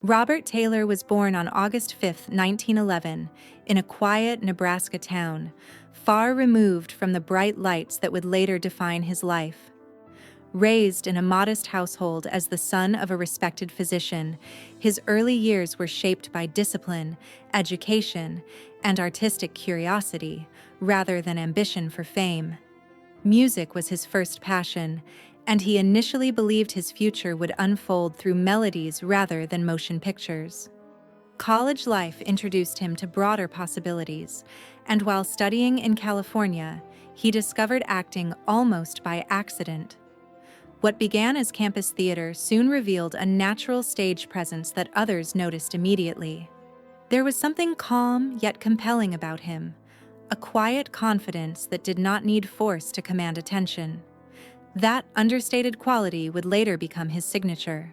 Robert Taylor was born on August 5, 1911, in a quiet Nebraska town, far removed from the bright lights that would later define his life. Raised in a modest household as the son of a respected physician, his early years were shaped by discipline, education, and artistic curiosity, rather than ambition for fame. Music was his first passion, and he initially believed his future would unfold through melodies rather than motion pictures. College life introduced him to broader possibilities, and while studying in California, he discovered acting almost by accident. What began as campus theater soon revealed a natural stage presence that others noticed immediately. There was something calm yet compelling about him, a quiet confidence that did not need force to command attention. That understated quality would later become his signature.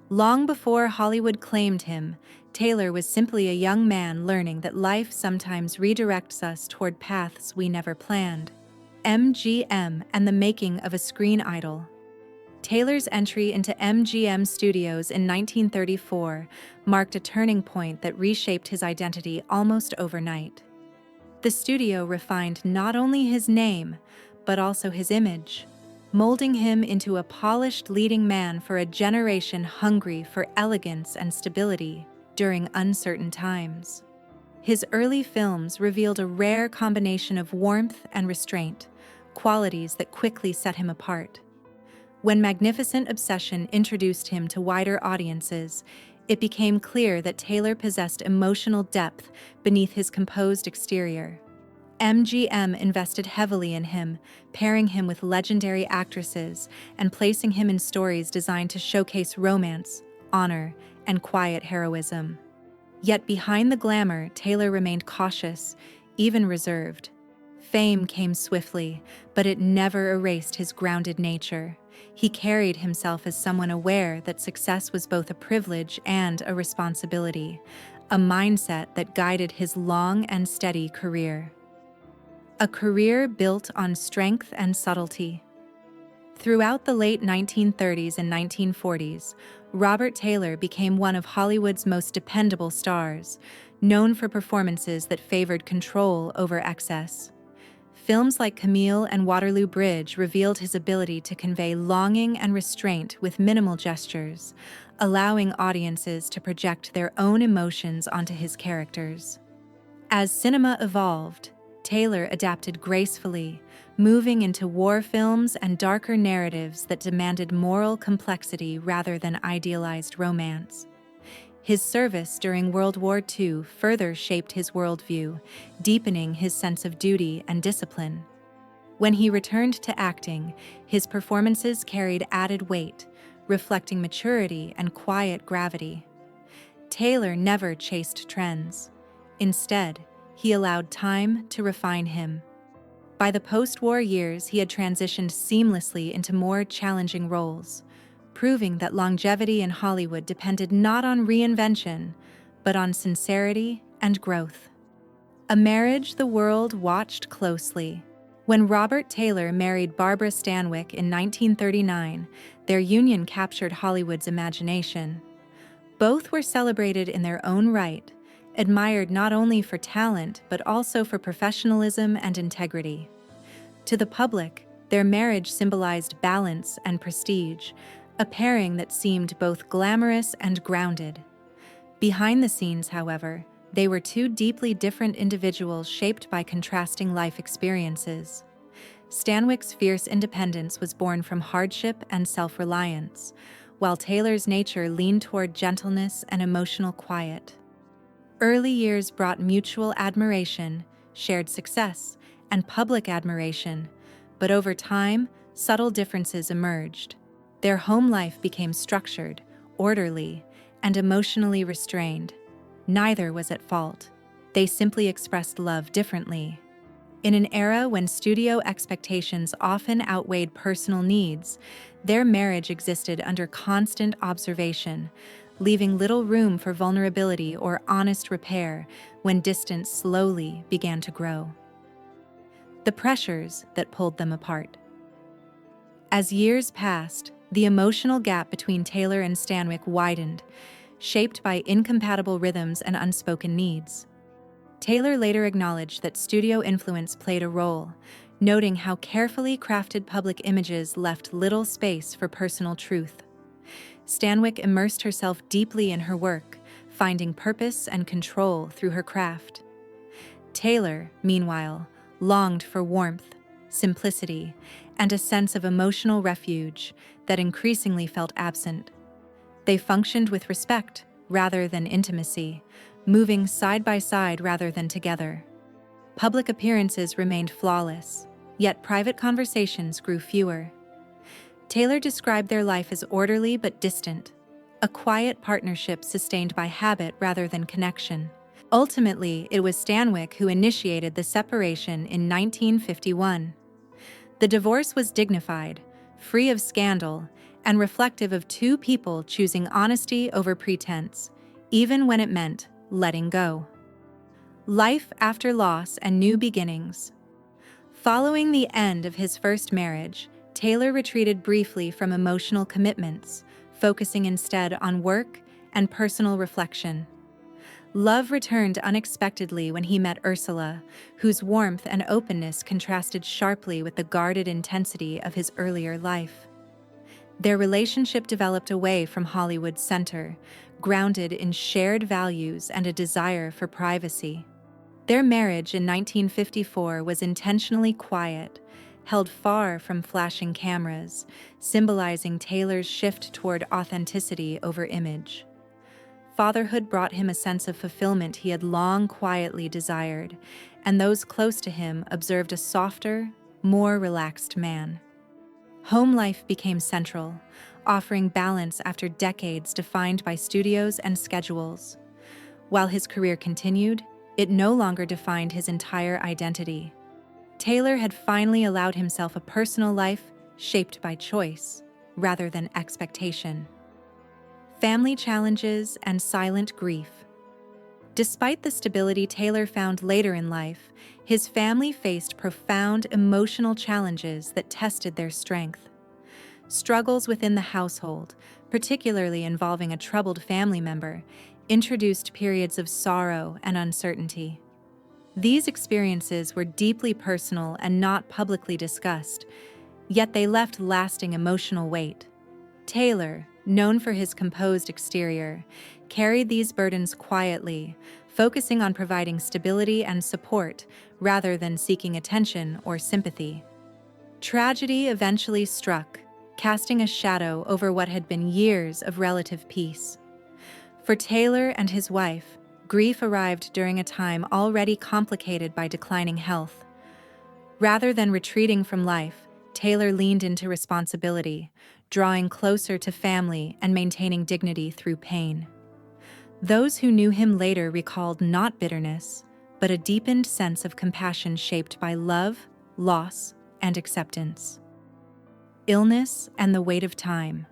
Long before Hollywood claimed him, Taylor was simply a young man learning that life sometimes redirects us toward paths we never planned. MGM and the making of a screen idol. Taylor's entry into MGM Studios in 1934 marked a turning point that reshaped his identity almost overnight. The studio refined not only his name, but also his image, molding him into a polished leading man for a generation hungry for elegance and stability during uncertain times. His early films revealed a rare combination of warmth and restraint, qualities that quickly set him apart. When Magnificent Obsession introduced him to wider audiences, it became clear that Taylor possessed emotional depth beneath his composed exterior. MGM invested heavily in him, pairing him with legendary actresses and placing him in stories designed to showcase romance, honor, and quiet heroism. Yet behind the glamour, Taylor remained cautious, even reserved. Fame came swiftly, but it never erased his grounded nature. He carried himself as someone aware that success was both a privilege and a responsibility, a mindset that guided his long and steady career. A career built on strength and subtlety. Throughout the late 1930s and 1940s, Robert Taylor became one of Hollywood's most dependable stars, known for performances that favored control over excess. Films like Camille and Waterloo Bridge revealed his ability to convey longing and restraint with minimal gestures, allowing audiences to project their own emotions onto his characters. As cinema evolved, Taylor adapted gracefully, moving into war films and darker narratives that demanded moral complexity rather than idealized romance. His service during World War II further shaped his worldview, deepening his sense of duty and discipline. When he returned to acting, his performances carried added weight, reflecting maturity and quiet gravity. Taylor never chased trends. Instead, he allowed time to refine him. By the post-war years, he had transitioned seamlessly into more challenging roles, proving that longevity in Hollywood depended not on reinvention, but on sincerity and growth. A marriage the world watched closely. When Robert Taylor married Barbara Stanwyck in 1939, their union captured Hollywood's imagination. Both were celebrated in their own right, admired not only for talent but also for professionalism and integrity. To the public, their marriage symbolized balance and prestige, a pairing that seemed both glamorous and grounded. Behind the scenes, however, they were two deeply different individuals shaped by contrasting life experiences. Stanwyck's fierce independence was born from hardship and self-reliance, while Taylor's nature leaned toward gentleness and emotional quiet. Early years brought mutual admiration, shared success, and public admiration, but over time, subtle differences emerged. Their home life became structured, orderly, and emotionally restrained. Neither was at fault. They simply expressed love differently. In an era when studio expectations often outweighed personal needs, their marriage existed under constant observation, leaving little room for vulnerability or honest repair when distance slowly began to grow. The pressures that pulled them apart. As years passed, the emotional gap between Taylor and Stanwyck widened, shaped by incompatible rhythms and unspoken needs. Taylor later acknowledged that studio influence played a role, noting how carefully crafted public images left little space for personal truth. Stanwyck immersed herself deeply in her work, finding purpose and control through her craft. Taylor, meanwhile, longed for warmth, simplicity, and a sense of emotional refuge that increasingly felt absent. They functioned with respect rather than intimacy, moving side by side rather than together. Public appearances remained flawless, yet private conversations grew fewer. Taylor described their life as orderly but distant, a quiet partnership sustained by habit rather than connection. Ultimately, it was Stanwyck who initiated the separation in 1951. The divorce was dignified, free of scandal, and reflective of two people choosing honesty over pretense, even when it meant letting go. Life after loss and new beginnings. Following the end of his first marriage, Taylor retreated briefly from emotional commitments, focusing instead on work and personal reflection. Love returned unexpectedly when he met Ursula, whose warmth and openness contrasted sharply with the guarded intensity of his earlier life. Their relationship developed away from Hollywood's center, grounded in shared values and a desire for privacy. Their marriage in 1954 was intentionally quiet, held far from flashing cameras, symbolizing Taylor's shift toward authenticity over image. Fatherhood brought him a sense of fulfillment he had long quietly desired, and those close to him observed a softer, more relaxed man. Home life became central, offering balance after decades defined by studios and schedules. While his career continued, it no longer defined his entire identity. Taylor had finally allowed himself a personal life shaped by choice, rather than expectation. Family challenges and silent grief. Despite the stability Taylor found later in life, his family faced profound emotional challenges that tested their strength. Struggles within the household, particularly involving a troubled family member, introduced periods of sorrow and uncertainty. These experiences were deeply personal and not publicly discussed, yet they left lasting emotional weight. Taylor, known for his composed exterior, carried these burdens quietly, focusing on providing stability and support rather than seeking attention or sympathy. Tragedy eventually struck, casting a shadow over what had been years of relative peace. For Taylor and his wife, grief arrived during a time already complicated by declining health. Rather than retreating from life, Taylor leaned into responsibility, drawing closer to family and maintaining dignity through pain. Those who knew him later recalled not bitterness, but a deepened sense of compassion shaped by love, loss, and acceptance. Illness and the weight of time.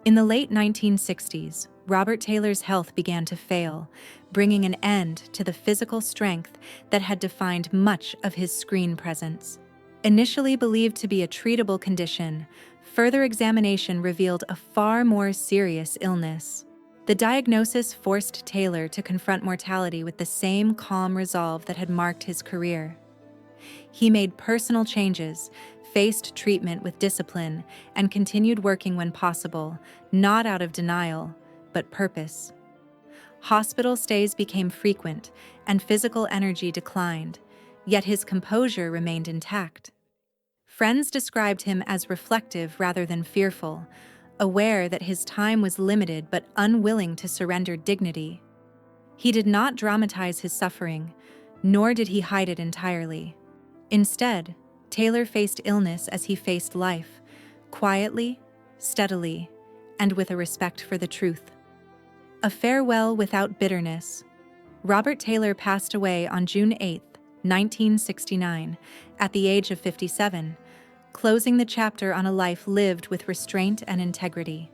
In the late 1960s, Robert Taylor's health began to fail, bringing an end to the physical strength that had defined much of his screen presence. Initially believed to be a treatable condition, further examination revealed a far more serious illness. The diagnosis forced Taylor to confront mortality with the same calm resolve that had marked his career. He made personal changes, faced treatment with discipline, and continued working when possible, not out of denial, but purpose. Hospital stays became frequent, and physical energy declined, yet his composure remained intact. Friends described him as reflective rather than fearful, aware that his time was limited but unwilling to surrender dignity. He did not dramatize his suffering, nor did he hide it entirely. Instead, Taylor faced illness as he faced life, quietly, steadily, and with a respect for the truth. A farewell without bitterness. Robert Taylor passed away on June 8, 1969, at the age of 57, closing the chapter on a life lived with restraint and integrity.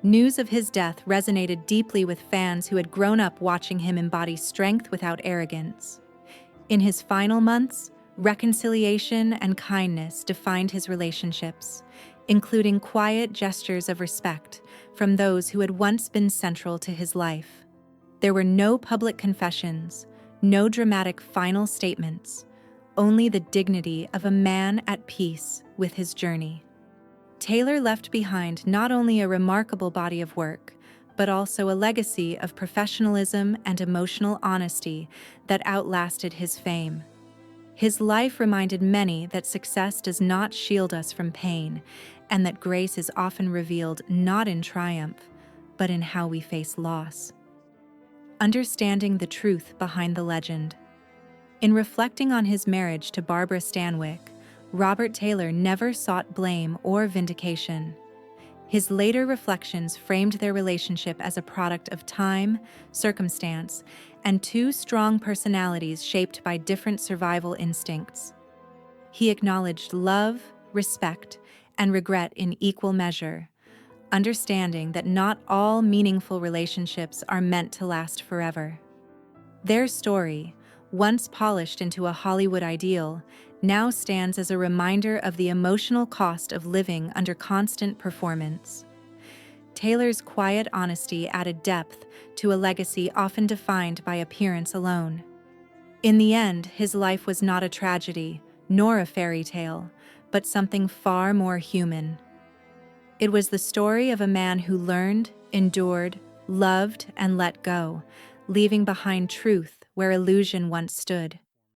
News of his death resonated deeply with fans who had grown up watching him embody strength without arrogance. In his final months, reconciliation and kindness defined his relationships, including quiet gestures of respect from those who had once been central to his life. There were no public confessions, no dramatic final statements, only the dignity of a man at peace with his journey. Taylor left behind not only a remarkable body of work, but also a legacy of professionalism and emotional honesty that outlasted his fame. His life reminded many that success does not shield us from pain, and that grace is often revealed not in triumph, but in how we face loss. Understanding the truth behind the legend. In reflecting on his marriage to Barbara Stanwyck, Robert Taylor never sought blame or vindication. His later reflections framed their relationship as a product of time, circumstance, and two strong personalities shaped by different survival instincts. He acknowledged love, respect, and regret in equal measure, understanding that not all meaningful relationships are meant to last forever. Their story, once polished into a Hollywood ideal, now stands as a reminder of the emotional cost of living under constant performance. Taylor's quiet honesty added depth to a legacy often defined by appearance alone. In the end, his life was not a tragedy, nor a fairy tale, but something far more human. It was the story of a man who learned, endured, loved, and let go, leaving behind truth where illusion once stood.